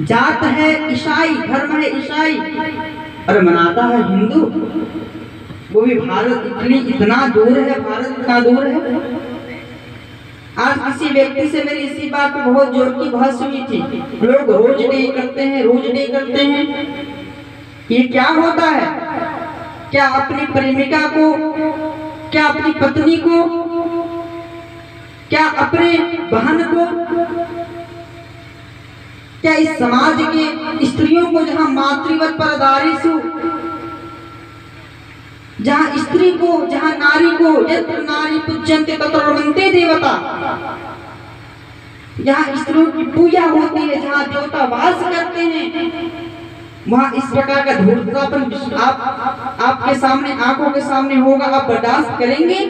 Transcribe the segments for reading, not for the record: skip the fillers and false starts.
जात है ईसाई, धर्म है ईसाई और मनाता है हिंदू। वो भी भारत इतना दूर है, भारत इतना दूर है। आज किसी व्यक्ति से मेरी इसी बात पर बहुत जोर की बहस हुई थी। लोग रोज डे करते हैं, रोज डे करते हैं, ये क्या होता है? क्या अपनी प्रेमिका को, क्या अपनी पत्नी को, क्या अपने बहन को, क्या इस समाज के स्त्रियों को, जहां मातृवत पर आधारित हो, जहां स्त्री को, जहां नारी को यत्र नारी पूज्यन्ते तत्र रमन्ते देवता, जहां स्त्रियों की पूजा होती है, जहां देवता वास करते हैं, वहां इस प्रकार का धूर्ततापन आपके सामने, आंखों के सामने होगा, आप बर्दाश्त करेंगे?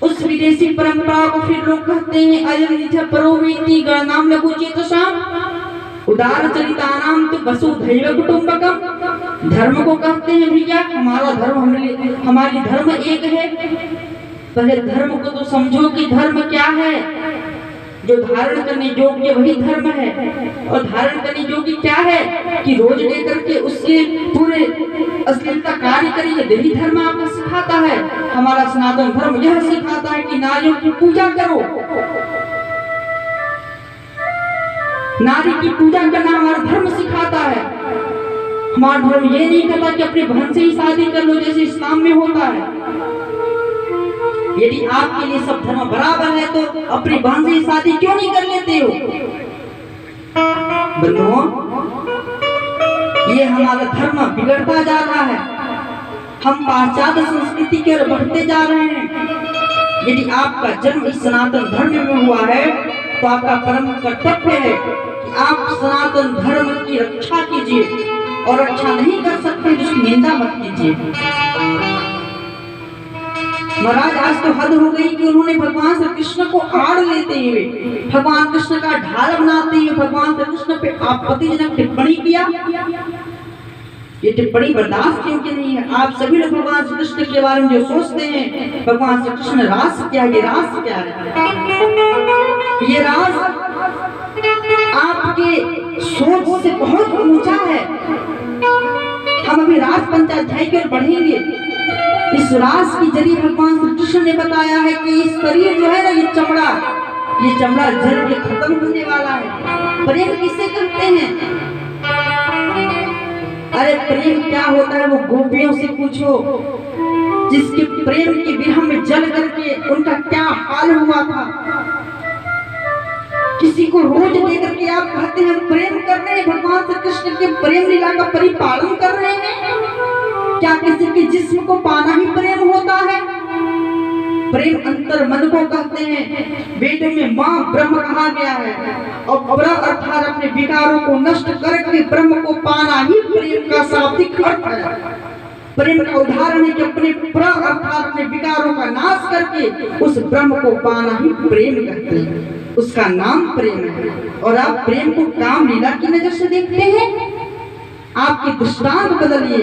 उस विदेशी परंपरा को फिर लोग कहते हैं अयं निज परोवेति गणनाम लघु चेतसाम उदार चरितानाम तो वसुधैव कुटुंबकम। धर्म को कहते हैं भैया हमारा धर्म, हमारी धर्म एक है। पहले धर्म को तो समझो कि धर्म क्या है। जो धारण करने योग्य वही धर्म है। और धारण करने योग्य क्या है कि रोज लेकर के उसके पूरे अश्लीलता कार्य करिए, यही धर्म आपको सिखाता है। हमारा सनातन धर्म यह सिखाता है कि नारियों की पूजा करो, नारी की पूजा करना हमारा धर्म सिखाता है। हमारा धर्म ये नहीं कहता कि अपने बहन से ही शादी कर लो जैसे इस्लाम में होता है। यदि आपके लिए सब धर्म बराबर है तो अपनी बहन से शादी क्यों नहीं कर लेते हो? बंधुओं, ये हमारा धर्म बिगड़ता जा रहा है। हम पाश्चात्य संस्कृति की ओर बढ़ते जा रहे हैं। यदि आपका जन्म इस सनातन धर्म में हुआ है तो आपका परम कर्तव्य है कि आप सनातन धर्म की रक्षा कीजिए, और रक्षा नहीं कर सकते तो उसकी निंदा मत कीजिए। महाराज आज तो हद हो गई कि उन्होंने भगवान श्री कृष्ण को आड़ लेते हुए, भगवान कृष्ण का ढाल बनाते हुए भगवान श्री कृष्ण पे आपत्तिजनक टिप्पणी किया। ये टिप्पणी बर्दाश्त क्यों की नहीं है? आप सभी लोग भगवान श्री कृष्ण के बारे में जो सोचते हैं, भगवान श्री कृष्ण रास क्या, ये रास क्या है? ये रास आपके सोच से बहुत ऊंचा है। हम अभी रास पंचाध्याय की ओर बढ़ेंगे। इस रास की जरिए भगवान श्री कृष्ण ने बताया है कि इस शरीर जो है ना, ये चमड़ा जल के खत्म होने वाला है। प्रेम किसे कहते हैं? अरे प्रेम क्या होता है वो गोपियों से पूछो, जिसके प्रेम की विरह में जल करके उनका क्या हाल हुआ था। किसी को रोज देकर के आप कहते हैं प्रेम कर रहे हैं, भगवान श्री कृष्ण के प्रेम लीला का परिपालन कर रहे हैं। क्या किसी के जिस्म को पाना ही प्रेम होता है? प्रेम अंतर मन को कहते हैं। वेदों में मां ब्रह्म कहा गया है, और प्र अर्थात अपने विकारों को नष्ट करके ब्रह्म को पाना ही प्रेम का शाब्दिक अर्थ है। प्रेम का उदाहरण है कि अपने प्र अर्थात अपने विकारों का नाश करके उस ब्रह्म को पाना ही प्रेम कहते हैं। उसका नाम प्रेम है। और आप प्रेम को काम लीला की नजर से देखते हैं। आपकी दृष्टांत बदलिए,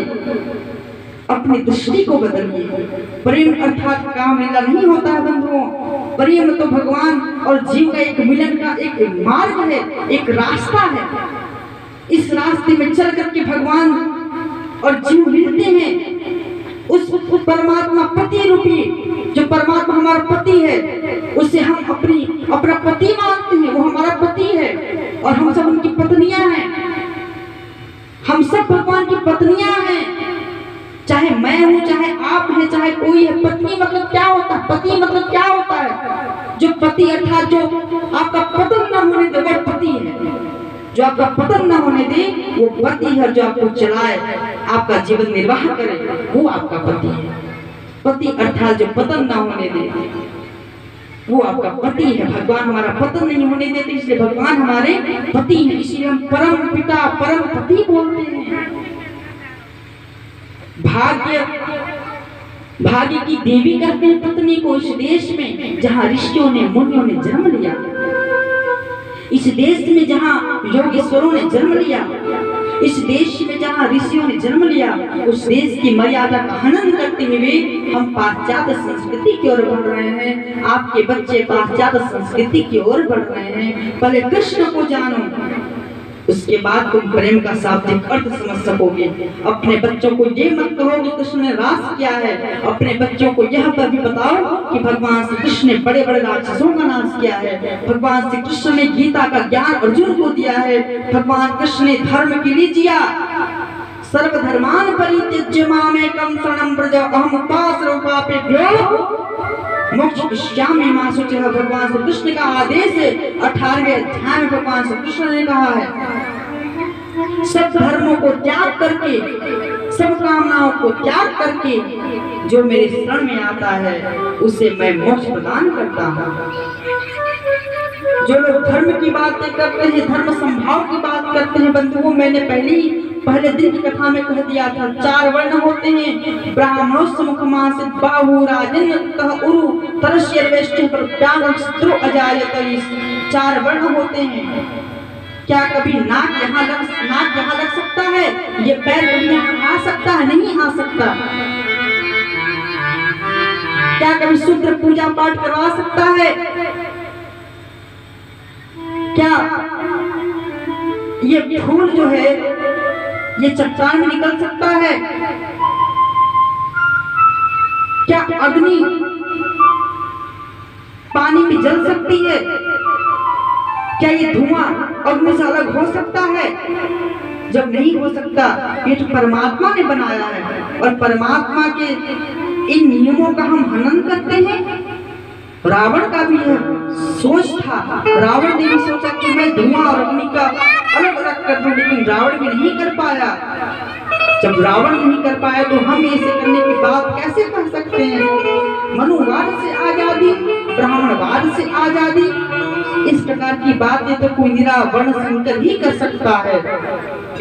अपनी दृष्टि को बदलिए। प्रेम अर्थात काम लीला नहीं होता है बंधुओं। प्रेम तो भगवान और जीव का एक मिलन का एक मार्ग है, एक रास्ता है। इस रास्ते में चल करके भगवान और जीव मिलते हैं। उस परमात्मा पति रूपी, जो परमात्मा हमारा पति है, उसे हम अपना पति मानते हैं। वो हमारा पति है और हम सब उनकी पत्नियां हैं। हम सब भगवान की पत्नियां हैं। चाहे मैं हूं, चाहे आप हैं, चाहे कोई है। पत्नी मतलब क्या होता है? पति मतलब क्या होता है? जो पति अर्थात जो आपका पतन न होने दे वो पति है। जो आपका पतन न होने दे वो पति है। जो आपको चलाए, आपका जीवन निर्वाह करे, वो आपका पति है। पति अर्थात जो पतन न होने दे वो आपका पति है। भगवान हमारा पतन नहीं होने देते, इसलिए भगवान हमारे पति हैं। इसलिए हम परम पिता, परम पति बोलते हैं। भाग्य की देवी कहते हैं पत्नी को इस देश में जहां ऋषियों ने, मुनियों ने जन्म लिया। इस देश में जहां योगेश्वरों ने जन्म लिया। इस देश में जहां जहाँ ऋषियों ने जन्म लिया उस देश की मर्यादा का हनन करते हुए हम पाश्चात्य संस्कृति की ओर बढ़ रहे हैं। आपके बच्चे पाश्चात्य संस्कृति की ओर बढ़ रहे हैं। पहले कृष्ण को जानो, उसके बाद तुम प्रेम का शाब्दिक अर्थ समझ सकोगे। अपने बच्चों को ये मत कहो कि कृष्ण ने रास किया है, अपने बच्चों को यह भी बताओ कि भगवान श्री कृष्ण ने बड़े बड़े राक्षसों का नाश किया है। भगवान श्री कृष्ण ने गीता का ज्ञान अर्जुन को दिया है। भगवान कृष्ण ने धर्म की लीजिया सर्वधर्मान परित्यज्य मामेकं शरणं व्रज अहम उपासरूपापेभ्यो मोक्षयिष्यामि मा शुचिः। भगवान श्री कृष्ण का आदेश है। 18वें अध्याय में भगवान श्री कृष्ण ने कहा है सब धर्मों को त्याग करके, सब कामनाओं को त्याग करके जो मेरे शरण में आता है उसे मैं मोक्ष प्रदान करता हूँ। जो लोग धर्म की बातें करते हैं, धर्म संभाव की बात करते हैं, बंधुओं मैंने पहले दिन की कथा में कह दिया था 4 वर्ण होते हैं। ब्राह्मणोस्य मुखमासित बाहु राजन्यतः उरु तरस्यर्वेष्टि प्रत्यागस्त्रो अजायत। 4 वर्ण होते हैं। क्या कभी नाक यहाँ लग सकता है? ये पैर कभी यहाँ आ सकता है? नहीं आ सकता। क्या कभी शूद्र पूजा पाठ करवा सकता है? क्या ये फूल जो है ये चट्टान में निकल सकता है? क्या अग्नि पानी में जल सकती है? क्या ये धुआं अग्नि से अलग हो सकता है? जब नहीं हो सकता, ये तो परमात्मा ने बनाया है और परमात्मा के इन नियमों का हम हनन करते हैं। रावण का भी यह सोच था। रावण ने भी सोचा कि मैं धुआं और अग्नि का अलग अलग कर दूं, लेकिन रावण भी नहीं कर पाया। जब रावण नहीं कर पाया तो हम ऐसे करने की बात कैसे कर सकते हैं? मनुवाद से आजादी, ब्राह्मणवाद से आजादी, इस प्रकार की बातें तो कोई निरावर्ण शंकर ही कर सकता है।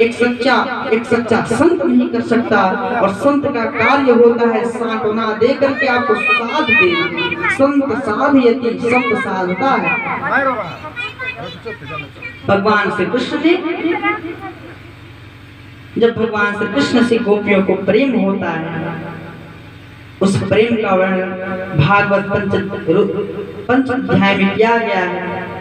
एक सच्चा संत नहीं कर सकता। और संत का कार्य होता है सांत्वना दे करके आपको साथ देना। संत साधयति, संत साधता है। भगवान श्री कृष्ण ने, जब भगवान श्री कृष्ण से गोपियों को प्रेम होता है, उस प्रेम का वर्णन भागवत पंचम अध्याय में किया गया है।